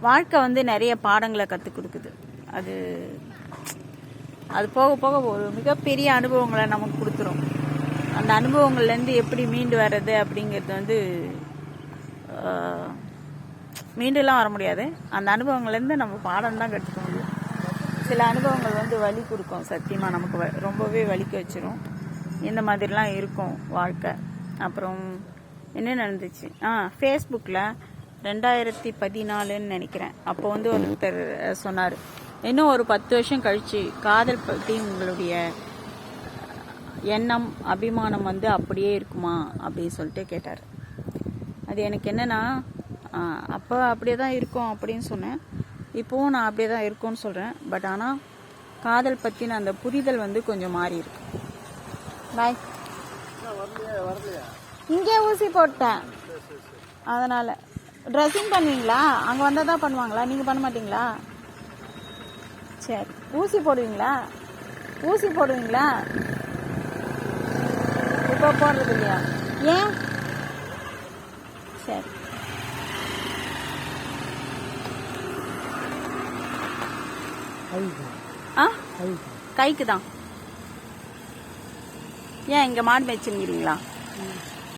வாழ்க்கை வந்து நிறைய பாடங்களை கற்றுக் கொடுக்குது. அது அது போக போக ஒரு மிகப்பெரிய அனுபவங்களை நமக்கு கொடுத்துரும். அந்த அனுபவங்கள்லேருந்து எப்படி மீண்டு வர்றது அப்படிங்கிறது வந்து மீண்டுலாம் வர முடியாது. அந்த அனுபவங்கள்லேருந்து நம்ம பாடம் தான் கற்றுக்க முடியும். சில அனுபவங்கள் வந்து வலி கொடுக்கும், சத்தியமாக நமக்கு ரொம்பவே வலிக்க வச்சிரும். இந்த மாதிரிலாம் இருக்கும் வாழ்க்கை. அப்புறம் என்ன நடந்துச்சு, ஃபேஸ்புக்கில் 2014ன்னு நினைக்கிறேன். அப்போ வந்து ஒருத்தர் சொன்னார், இன்னும் ஒரு 10 வருஷம் கழிச்சு காதல் பற்றி உங்களுடைய எண்ணம் அபிமானம் வந்து அப்படியே இருக்குமா அப்படின்னு சொல்லிட்டு கேட்டார். அது எனக்கு என்னன்னா, அப்போ அப்படியே தான் இருக்கும் அப்படின்னு சொன்னேன். இப்போவும் நான் அப்படியே தான் இருக்கும்னு சொல்கிறேன். பட் ஆனால் காதல் பற்றின அந்த புரிதல் வந்து கொஞ்சம் மாறி இருக்கு. பாய். இங்கே ஊசி போட்டேன், அதனால். ட்ரெஸ்ஸிங் பண்ணுவீங்களா? அங்கே வந்தால் தான் பண்ணுவாங்களா? நீங்கள் பண்ண மாட்டீங்களா? சரி. ஊசி போடுவீங்களா? ஊசி போடுவீங்களா? இப்போ போடுறது இல்லையா? ஏன்? சரி. கைக்கு தான். ஏன் இங்கே மாடு மேய்ச்சிங்கிறீங்களா?